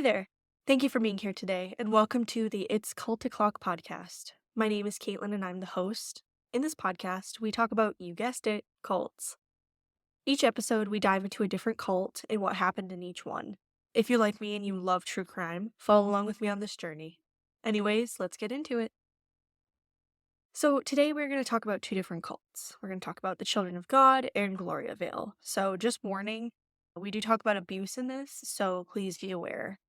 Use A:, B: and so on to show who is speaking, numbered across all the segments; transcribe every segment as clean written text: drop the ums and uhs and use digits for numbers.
A: there. Thank you for being here today, and welcome to the It's Cult O'Clock podcast. My name is Caitlin, and I'm the host. In this podcast, we talk about, you guessed it, cults. Each episode, we dive into a different cult and what happened in each one. If you're like me and you love true crime, follow along with me on this journey. Anyways, let's get into it. So, today we're going to talk about two different cults. We're going to talk about the Children of God and Gloriavale. So, just warning, we do talk about abuse in this, so please be aware.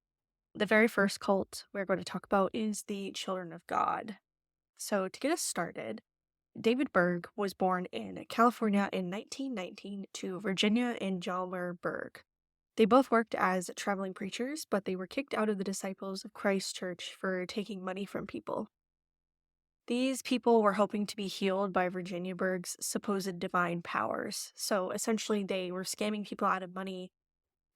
A: The very first cult we're going to talk about is the Children of God. So, to get us started, David Berg was born in California in 1919 to Virginia and Jalmer Berg. They both worked as traveling preachers, but they were kicked out of the Disciples of Christ Church for taking money from people. These people were hoping to be healed by Virginia Berg's supposed divine powers. So essentially, they were scamming people out of money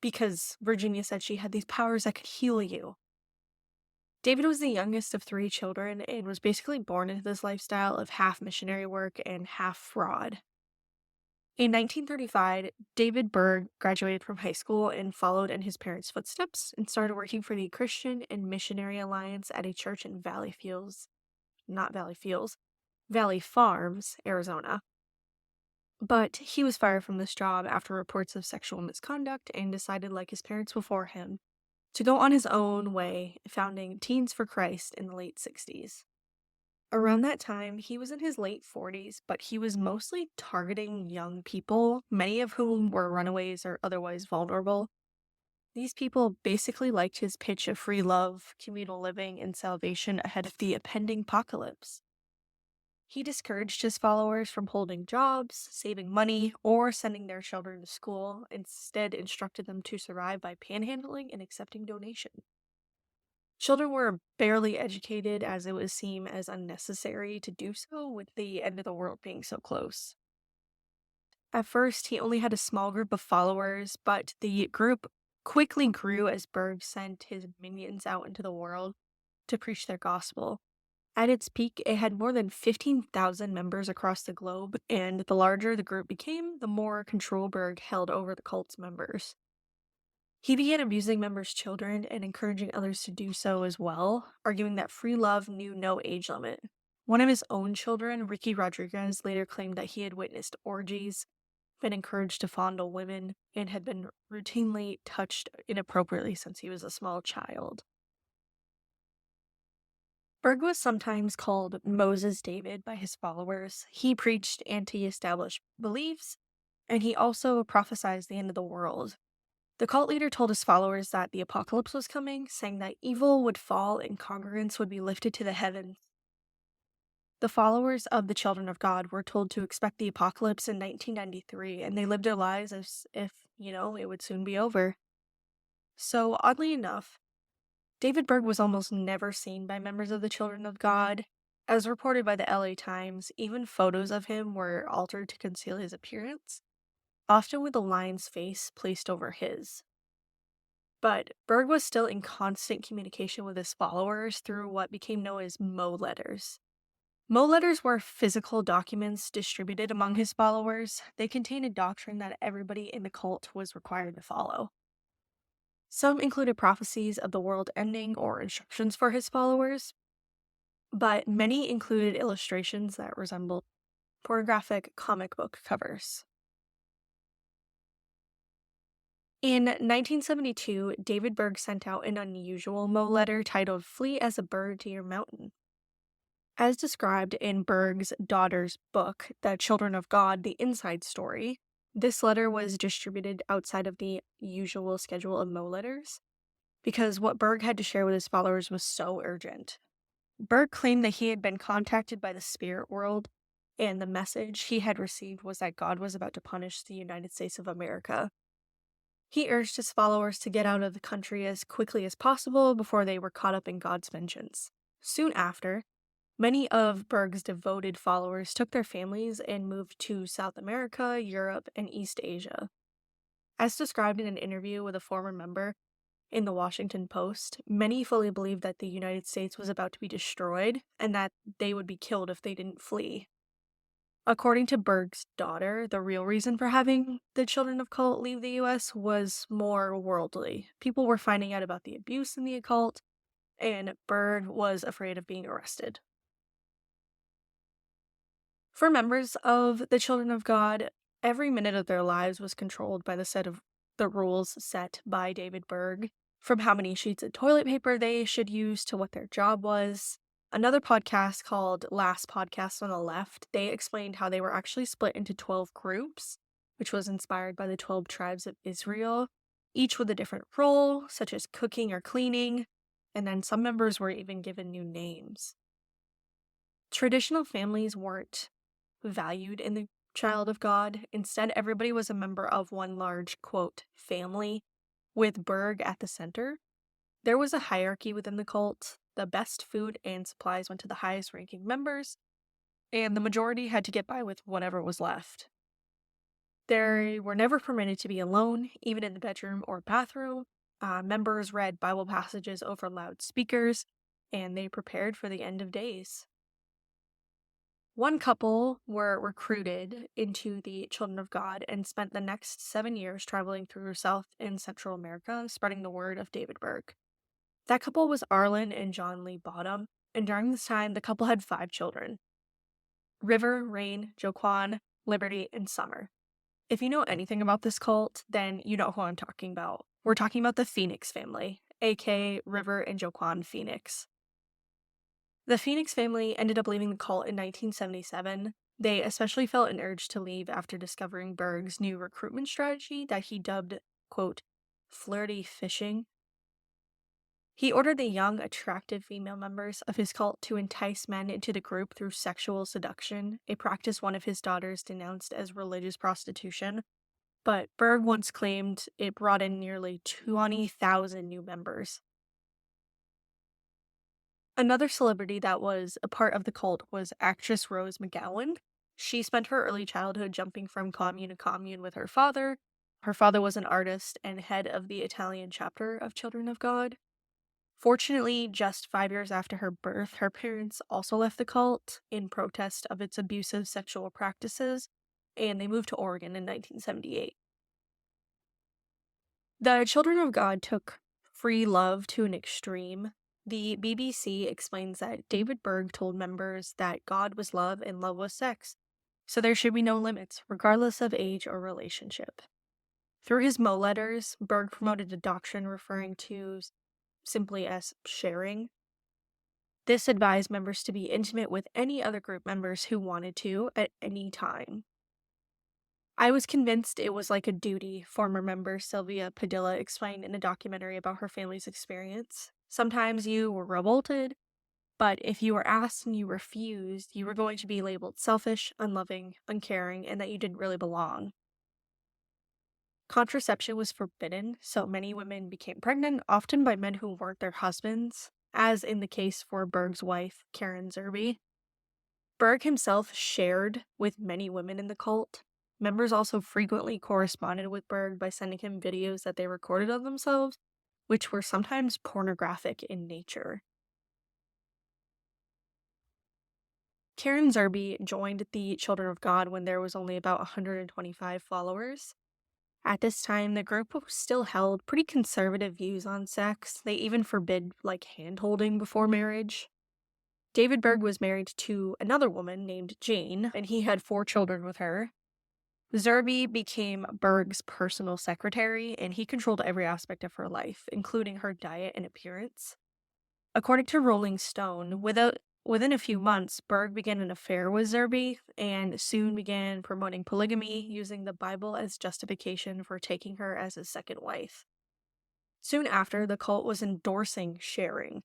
A: because Virginia said she had these powers that could heal you. David was the youngest of three children and was basically born into this lifestyle of half missionary work and half fraud. In 1935, David Berg graduated from high school and followed in his parents' footsteps and started working for the Christian and Missionary Alliance at a church in Valley Farms, Arizona. But he was fired from this job after reports of sexual misconduct and decided, like his parents before him, to go on his own way, founding Teens for Christ in the late 60s. Around that time, he was in his late 40s, but he was mostly targeting young people, many of whom were runaways or otherwise vulnerable. These people basically liked his pitch of free love, communal living, and salvation ahead of the impending apocalypse. He discouraged his followers from holding jobs, saving money, or sending their children to school, instead instructed them to survive by panhandling and accepting donations. Children were barely educated as it was seen as unnecessary to do so with the end of the world being so close. At first, he only had a small group of followers, but the group quickly grew as Berg sent his minions out into the world to preach their gospel. At its peak, it had more than 15,000 members across the globe, and the larger the group became, the more control Berg held over the cult's members. He began abusing members' children and encouraging others to do so as well, arguing that free love knew no age limit. One of his own children, Ricky Rodriguez, later claimed that he had witnessed orgies, been encouraged to fondle women, and had been routinely touched inappropriately since he was a small child. Berg was sometimes called Moses David by his followers. He preached anti-established beliefs, and he also prophesied the end of the world. The cult leader told his followers that the apocalypse was coming, saying that evil would fall and congregants would be lifted to the heavens. The followers of the Children of God were told to expect the apocalypse in 1993, and they lived their lives as if, it would soon be over. So, oddly enough, David Berg was almost never seen by members of the Children of God. As reported by the LA Times, even photos of him were altered to conceal his appearance, often with the lion's face placed over his. But Berg was still in constant communication with his followers through what became known as Mo letters. Mo letters were physical documents distributed among his followers. They contained a doctrine that everybody in the cult was required to follow. Some included prophecies of the world ending or instructions for his followers, but many included illustrations that resembled pornographic comic book covers. In 1972, David Berg sent out an unusual Mo letter titled Flee as a Bird to Your Mountain. As described in Berg's daughter's book, The Children of God, The Inside Story, this letter was distributed outside of the usual schedule of Mo letters because what Berg had to share with his followers was so urgent. Berg claimed that he had been contacted by the spirit world, and the message he had received was that God was about to punish the United States of America. He urged his followers to get out of the country as quickly as possible before they were caught up in God's vengeance. Soon after, many of Berg's devoted followers took their families and moved to South America, Europe, and East Asia. As described in an interview with a former member in the Washington Post, many fully believed that the United States was about to be destroyed and that they would be killed if they didn't flee. According to Berg's daughter, the real reason for having the children of cult leave the US was more worldly. People were finding out about the abuse in the occult, and Berg was afraid of being arrested. For members of the Children of God, every minute of their lives was controlled by the rules set by David Berg, from how many sheets of toilet paper they should use to what their job was. Another podcast called Last Podcast on the Left, they explained how they were actually split into 12 groups, which was inspired by the 12 tribes of Israel, each with a different role, such as cooking or cleaning, and then some members were even given new names. Traditional families weren't valued in the child of God. Instead, everybody was a member of one large, quote, family, with Berg at the center. There was a hierarchy within the cult. The best food and supplies went to the highest ranking members, and the majority had to get by with whatever was left. They were never permitted to be alone, even in the bedroom or bathroom. Members read Bible passages over loudspeakers, and they prepared for the end of days. One couple were recruited into the Children of God and spent the next 7 years traveling through South and Central America, spreading the word of David Berg. That couple was Arlen and John Lee Bottom, and during this time, the couple had 5 children: River, Rain, Joquan, Liberty, and Summer. If you know anything about this cult, then you know who I'm talking about. We're talking about the Phoenix family, aka River and Joquan Phoenix. The Phoenix family ended up leaving the cult in 1977. They especially felt an urge to leave after discovering Berg's new recruitment strategy that he dubbed, quote, flirty fishing. He ordered the young, attractive female members of his cult to entice men into the group through sexual seduction, a practice one of his daughters denounced as religious prostitution. But Berg once claimed it brought in nearly 20,000 new members. Another celebrity that was a part of the cult was actress Rose McGowan. She spent her early childhood jumping from commune to commune with her father. Her father was an artist and head of the Italian chapter of Children of God. Fortunately, just 5 years after her birth, her parents also left the cult in protest of its abusive sexual practices, and they moved to Oregon in 1978. The Children of God took free love to an extreme. The BBC explains that David Berg told members that God was love and love was sex, so there should be no limits, regardless of age or relationship. Through his Mo letters, Berg promoted a doctrine referring to simply as sharing. This advised members to be intimate with any other group members who wanted to at any time. I was convinced it was like a duty, former member Sylvia Padilla explained in a documentary about her family's experience. Sometimes you were revolted, but if you were asked and you refused, you were going to be labeled selfish, unloving, uncaring, and that you didn't really belong. Contraception was forbidden, so many women became pregnant, often by men who weren't their husbands, as in the case for Berg's wife, Karen Zerby. Berg himself shared with many women in the cult. Members also frequently corresponded with Berg by sending him videos that they recorded of themselves, which were sometimes pornographic in nature. Karen Zerby joined the Children of God when there was only about 125 followers. At this time, the group still held pretty conservative views on sex. They even forbid, hand-holding before marriage. David Berg was married to another woman named Jane, and he had 4 children with her. Zerby became Berg's personal secretary, and he controlled every aspect of her life, including her diet and appearance. According to Rolling Stone, within a few months, Berg began an affair with Zerby and soon began promoting polygamy, using the Bible as justification for taking her as his second wife. Soon after, the cult was endorsing sharing.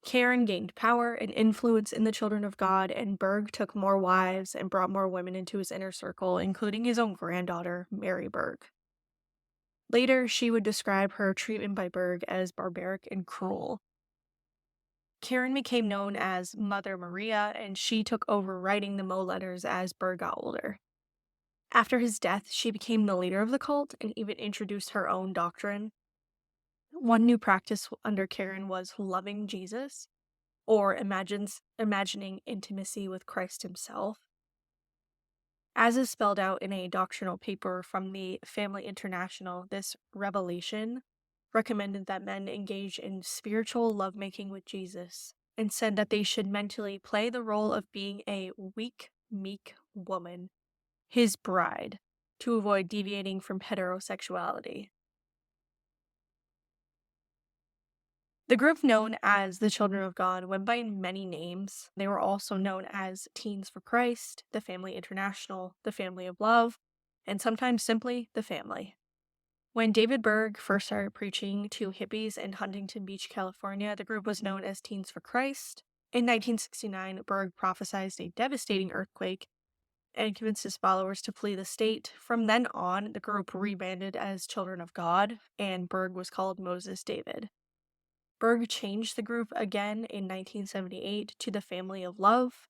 A: Karen gained power and influence in the Children of God, and Berg took more wives and brought more women into his inner circle, including his own granddaughter, Mary Berg. Later, she would describe her treatment by Berg as barbaric and cruel. Karen became known as Mother Maria, and she took over writing the Mo letters as Berg got older. After his death, she became the leader of the cult and even introduced her own doctrine. One new practice under Karen was loving Jesus, or imagining intimacy with Christ himself. As is spelled out in a doctrinal paper from the Family International, this revelation recommended that men engage in spiritual lovemaking with Jesus and said that they should mentally play the role of being a weak, meek woman, his bride, to avoid deviating from heterosexuality. The group known as the Children of God went by many names. They were also known as Teens for Christ, the Family International, the Family of Love, and sometimes simply the Family. When David Berg first started preaching to hippies in Huntington Beach, California, the group was known as Teens for Christ. In 1969, Berg prophesied a devastating earthquake and convinced his followers to flee the state. From then on, the group rebranded as Children of God, and Berg was called Moses David. Berg changed the group again in 1978 to the Family of Love,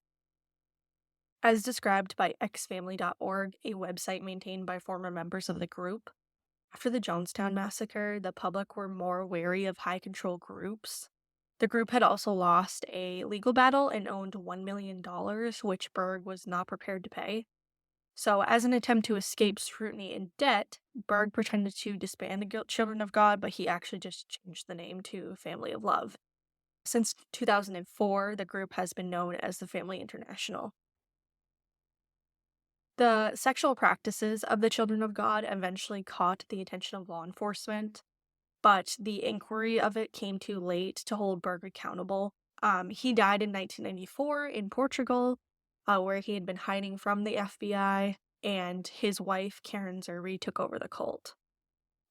A: as described by xfamily.org, a website maintained by former members of the group. After the Jonestown Massacre, the public were more wary of high-control groups. The group had also lost a legal battle and owned $1 million, which Berg was not prepared to pay. So, as an attempt to escape scrutiny and debt, Berg pretended to disband the Children of God, but he actually just changed the name to Family of Love. Since 2004, the group has been known as the Family International. The sexual practices of the Children of God eventually caught the attention of law enforcement, but the inquiry of it came too late to hold Berg accountable. He died in 1994 in Portugal, where he had been hiding from the FBI, and his wife, Karen Zerbe, took over the cult.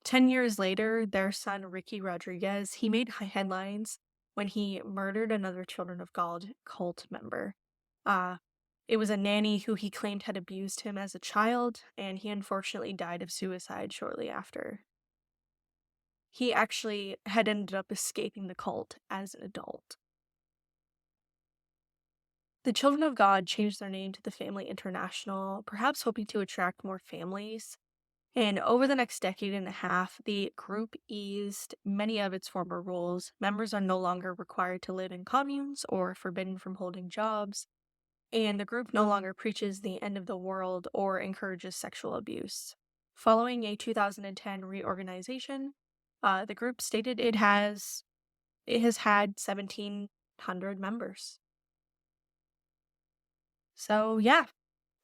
A: 10 years later, their son, Ricky Rodriguez, he made headlines when he murdered another Children of God cult member. It was a nanny who he claimed had abused him as a child, and he unfortunately died of suicide shortly after. He actually had ended up escaping the cult as an adult. The Children of God changed their name to the Family International, perhaps hoping to attract more families. And over the next decade and a half, the group eased many of its former rules. Members are no longer required to live in communes or forbidden from holding jobs. And the group no longer preaches the end of the world or encourages sexual abuse. Following a 2010 reorganization, the group stated it has had 1,700 members. So yeah,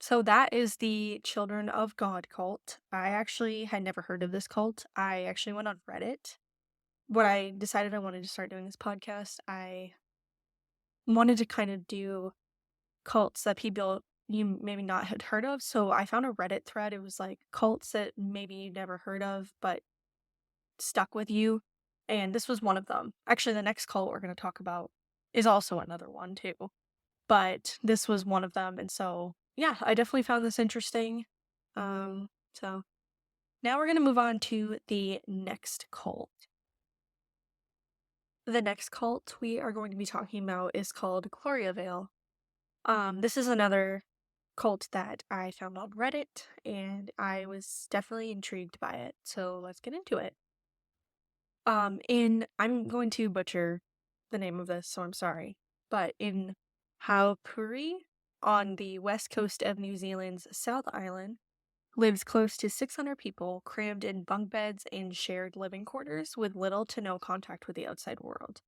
A: so that is the Children of God cult. I actually had never heard of this cult. I actually went on Reddit. When I decided I wanted to start doing this podcast, I wanted to kind of do cults that people you maybe not had heard of. So I found a Reddit thread. It was like cults that maybe you never heard of, but stuck with you. And this was one of them. Actually, the next cult we're going to talk about is also another one too. But this was one of them. And so, yeah, I definitely found this interesting. So now we're going to move on to the next cult. The next cult we are going to be talking about is called Gloriavale. This is another cult that I found on Reddit, and I was definitely intrigued by it. So let's get into it. I'm going to butcher the name of this, so I'm sorry. But in Haupuri, on the west coast of New Zealand's South Island, lives close to 600 people crammed in bunk beds and shared living quarters with little to no contact with the outside world.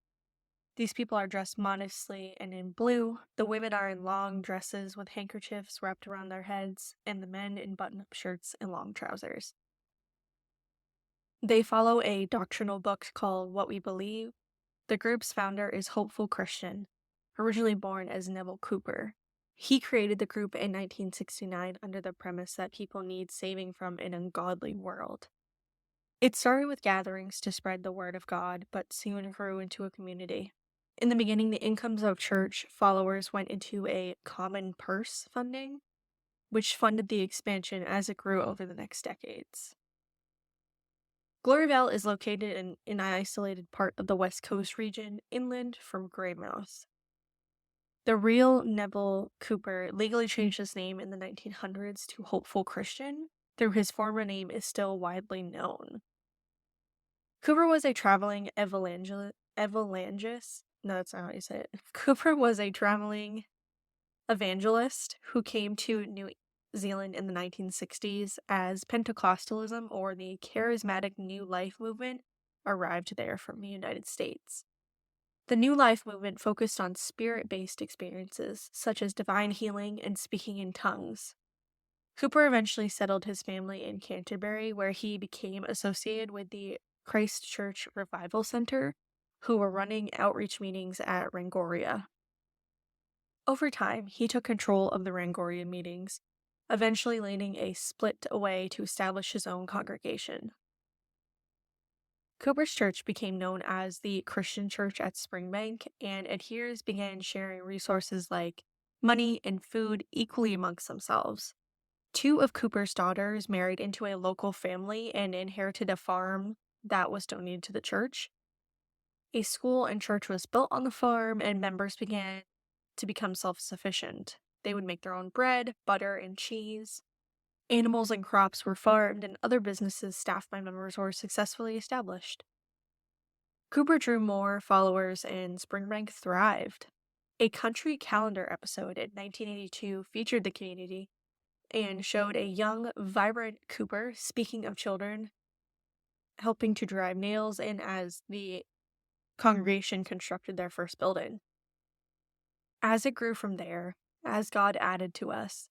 A: These people are dressed modestly and in blue. The women are in long dresses with handkerchiefs wrapped around their heads, and the men in button-up shirts and long trousers. They follow a doctrinal book called What We Believe. The group's founder is Hopeful Christian, originally born as Neville Cooper. He created the group in 1969 under the premise that people need saving from an ungodly world. It started with gatherings to spread the word of God, but soon grew into a community. In the beginning, the incomes of church followers went into a common purse funding, which funded the expansion as it grew over the next decades. Gloriavale is located in an isolated part of the West Coast region, inland from Greymouth. The real Neville Cooper legally changed his name in the 1900s to Hopeful Christian, though his former name is still widely known. Cooper was a traveling evangelist. No, that's not how you say it. Cooper was a traveling evangelist who came to New Zealand in the 1960s as Pentecostalism, or the Charismatic New Life movement, arrived there from the United States. The New Life movement focused on spirit based experiences, such as divine healing and speaking in tongues. Cooper eventually settled his family in Canterbury, where he became associated with the Christ Church Revival Center, who were running outreach meetings at Rangoria. Over time, he took control of the Rangoria meetings, eventually leading a split away to establish his own congregation. Cooper's church became known as the Christian Church at Springbank, and adherents began sharing resources like money and food equally amongst themselves. Two of Cooper's daughters married into a local family and inherited a farm that was donated to the church. A school and church was built on the farm, and members began to become self-sufficient. They would make their own bread, butter, and cheese. Animals and crops were farmed, and other businesses staffed by members were successfully established. Cooper drew more followers, and Springbank thrived. A country calendar episode in 1982 featured the community and showed a young, vibrant Cooper, speaking of children, helping to drive nails in as the congregation constructed their first building. As it grew from there, as God added to us,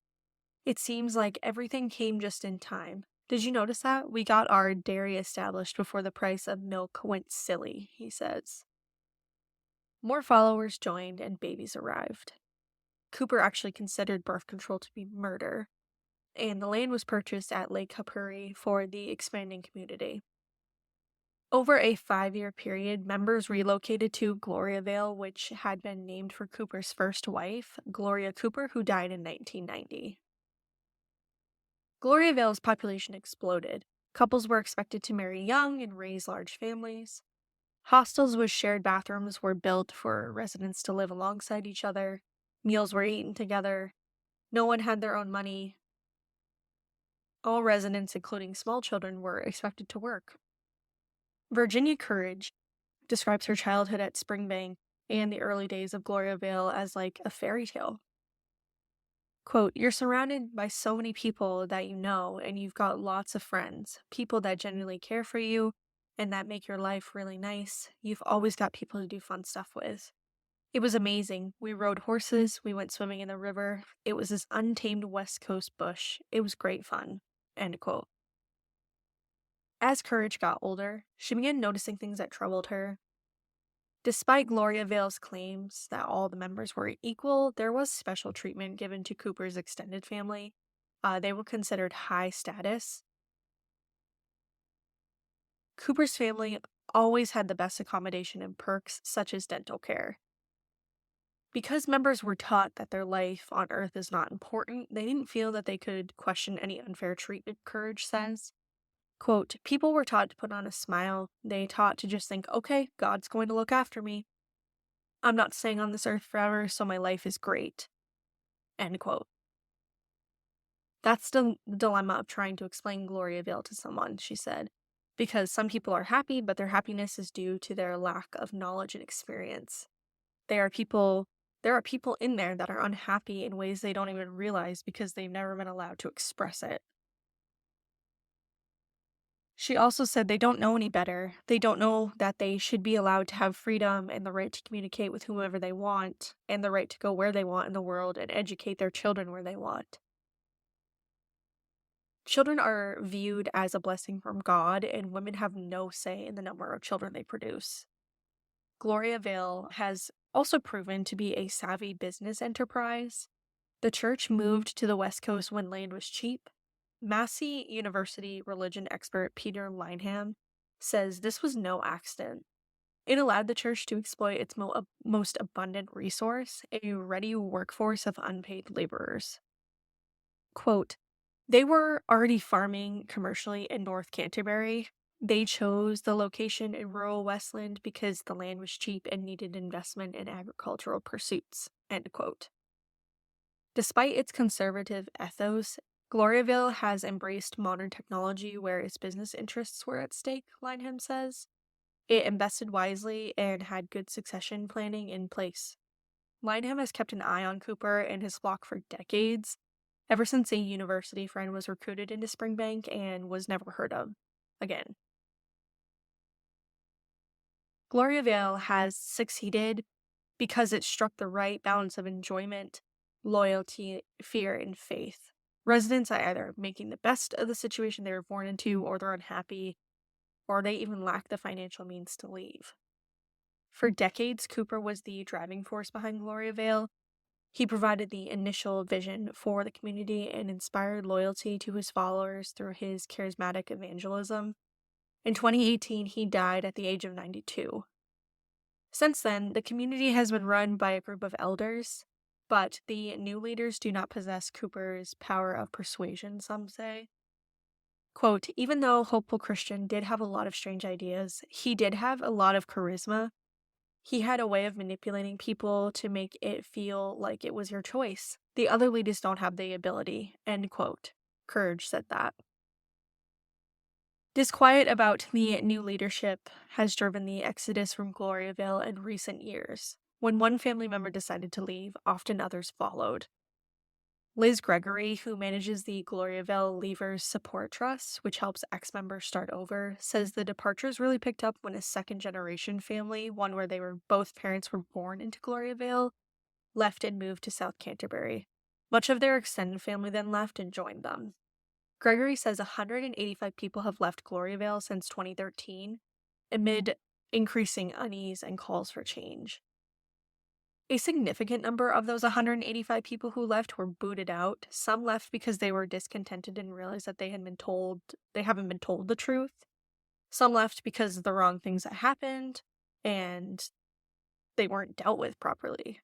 A: it seems like everything came just in time. Did you notice that? We got our dairy established before the price of milk went silly, he says. More followers joined and babies arrived. Cooper actually considered birth control to be murder, and the land was purchased at Lake Hapuri for the expanding community. Over a 5-year period, members relocated to Gloriavale, which had been named for Cooper's first wife, Gloria Cooper, who died in 1990. Gloriavale's population exploded. Couples were expected to marry young and raise large families. Hostels with shared bathrooms were built for residents to live alongside each other. Meals were eaten together. No one had their own money. All residents, including small children, were expected to work. Virginia Courage describes her childhood at Springbank and the early days of Gloriavale as like a fairy tale. Quote, "You're surrounded by so many people that you know, and you've got lots of friends, people that genuinely care for you and that make your life really nice. You've always got people to do fun stuff with. It was amazing. We rode horses, we went swimming in the river. It was this untamed West Coast bush. It was great fun." End quote. As Courage got older, she began noticing things that troubled her. Despite Gloriavale's claims that all the members were equal, there was special treatment given to Cooper's extended family. They were considered high status. Cooper's family always had the best accommodation and perks, such as dental care. Because members were taught that their life on Earth is not important, they didn't feel that they could question any unfair treatment, Courage says. Quote, "People were taught to put on a smile. They taught to just think, okay, God's going to look after me. I'm not staying on this earth forever, so my life is great." End quote. That's the dilemma of trying to explain Gloriavale to someone, she said, because some people are happy, but their happiness is due to their lack of knowledge and experience. There are people in there that are unhappy in ways they don't even realize because they've never been allowed to express it. She also said they don't know any better. They don't know that they should be allowed to have freedom and the right to communicate with whomever they want, and the right to go where they want in the world and educate their children where they want. Children are viewed as a blessing from God, and women have no say in the number of children they produce. Gloriavale has also proven to be a savvy business enterprise. The church moved to the West Coast when land was cheap. Massey University religion expert Peter Lineham says this was no accident. It allowed the church to exploit its most abundant resource, a ready workforce of unpaid laborers. Quote, "They were already farming commercially in North Canterbury. They chose the location in rural Westland because the land was cheap and needed investment in agricultural pursuits." End quote. Despite its conservative ethos, Gloriavale has embraced modern technology where its business interests were at stake, Lineham says. It invested wisely and had good succession planning in place. Lineham has kept an eye on Cooper and his flock for decades. ever since a university friend was recruited into Springbank and was never heard of again. Gloriavale has succeeded because it struck the right balance of enjoyment, loyalty, fear, and faith. Residents are either making the best of the situation they were born into, or they're unhappy, or they even lack the financial means to leave. For decades, Cooper was the driving force behind Gloriavale. He provided the initial vision for the community and inspired loyalty to his followers through his charismatic evangelism. In 2018, he died at the age of 92. Since then, the community has been run by a group of elders, but the new leaders do not possess Cooper's power of persuasion, some say. Quote, even though Hopeful Christian did have a lot of strange ideas, he did have a lot of charisma. He had a way of manipulating people to make it feel like it was your choice. The other leaders don't have the ability, end quote. Courage said that. Disquiet about the new leadership has driven the exodus from Gloriavale in recent years. When one family member decided to leave, often others followed. Liz Gregory, who manages the Gloriavale Leavers Support Trust, which helps ex-members start over, says the departures really picked up when a second-generation family, one where both parents were born into Gloriavale, left and moved to South Canterbury. Much of their extended family then left and joined them. Gregory says 185 people have left Gloriavale since 2013, amid increasing unease and calls for change. A significant number of those 185 people who left were booted out. Some left because they were discontented and realized that they haven't been told the truth. Some left because of the wrong things that happened and they weren't dealt with properly.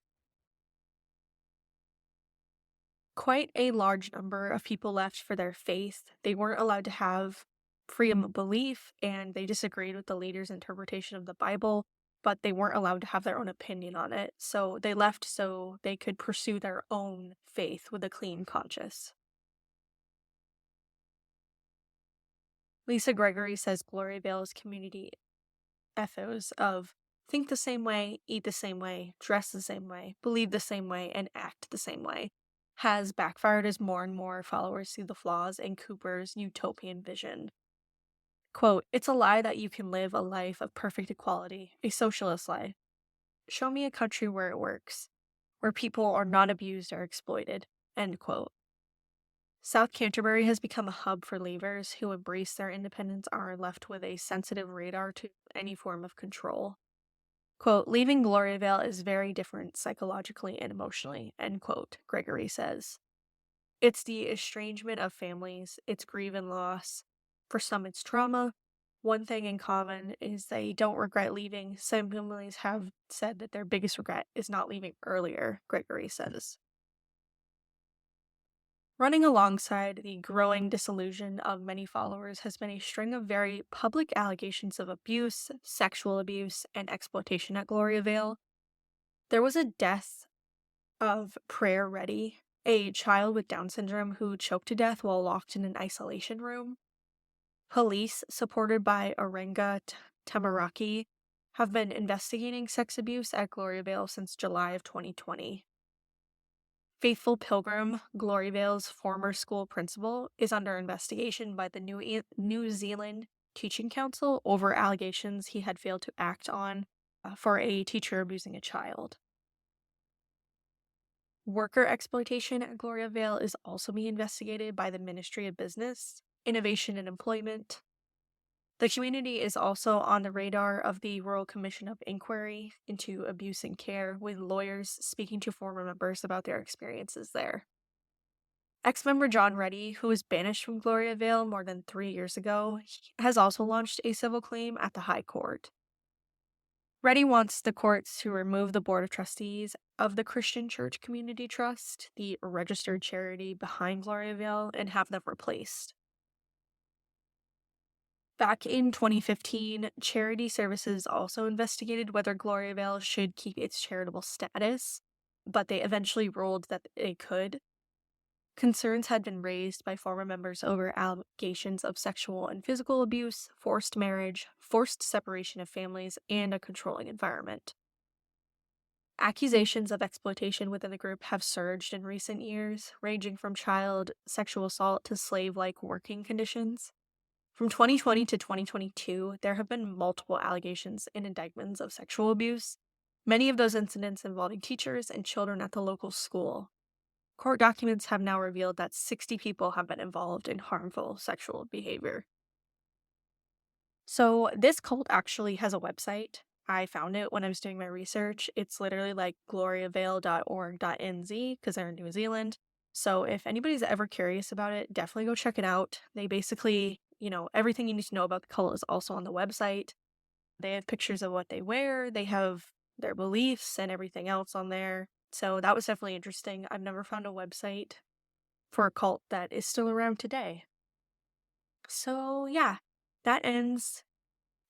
A: Quite a large number of people left for their faith. They weren't allowed to have freedom of belief, and they disagreed with the leader's interpretation of the Bible, but they weren't allowed to have their own opinion on it. So they left so they could pursue their own faith with a clean conscience. Lisa Gregory says Gloriavale's community ethos of think the same way, eat the same way, dress the same way, believe the same way, and act the same way has backfired as more and more followers see the flaws in Cooper's utopian vision. Quote, it's a lie that you can live a life of perfect equality, a socialist lie. Show me a country where it works, where people are not abused or exploited, end quote. South Canterbury has become a hub for leavers who embrace their independence are left with a sensitive radar to any form of control. Quote, leaving Gloriavale is very different psychologically and emotionally, end quote, Gregory says. It's the estrangement of families, it's grief and loss. For some, it's trauma. One thing in common is they don't regret leaving. Some families have said that their biggest regret is not leaving earlier, Gregory says. Running alongside the growing disillusion of many followers has been a string of very public allegations of abuse, sexual abuse, and exploitation at Gloriavale. There was a death of Prayer Ready, a child with Down syndrome who choked to death while locked in an isolation room. Police, supported by Orenga Tamaraki, have been investigating sex abuse at Gloriavale since July of 2020. Faithful Pilgrim, Gloriavale's former school principal, is under investigation by the New Zealand Teaching Council over allegations he had failed to act on for a teacher abusing a child. Worker exploitation at Gloriavale is also being investigated by the Ministry of Business, Innovation and Employment. The community is also on the radar of the Royal Commission of Inquiry into Abuse and Care, with lawyers speaking to former members about their experiences there. Ex-member John Reddy, who was banished from Gloriavale more than 3 years ago, has also launched a civil claim at the High Court. Reddy wants the courts to remove the Board of Trustees of the Christian Church Community Trust, the registered charity behind Gloriavale, and have them replaced. Back in 2015, Charity Services also investigated whether Gloriavale should keep its charitable status, but they eventually ruled that it could. Concerns had been raised by former members over allegations of sexual and physical abuse, forced marriage, forced separation of families, and a controlling environment. Accusations of exploitation within the group have surged in recent years, ranging from child sexual assault to slave like working conditions. From 2020 to 2022, there have been multiple allegations and indictments of sexual abuse, many of those incidents involving teachers and children at the local school. Court documents have now revealed that 60 people have been involved in harmful sexual behavior. So, this cult actually has a website. I found it when I was doing my research. It's literally like gloriavale.org.nz because they're in New Zealand. So, if anybody's ever curious about it, definitely go check it out. They basically, everything you need to know about the cult is also on the website. They have pictures of what they wear, they have their beliefs and everything else on there. So, that was definitely interesting. I've never found a website for a cult that is still around today. So, yeah, that ends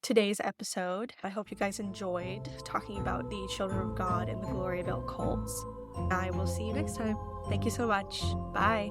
A: today's episode. I hope you guys enjoyed talking about the Children of God and the Gloriavale cults. I will see you next time. Thank you so much. Bye.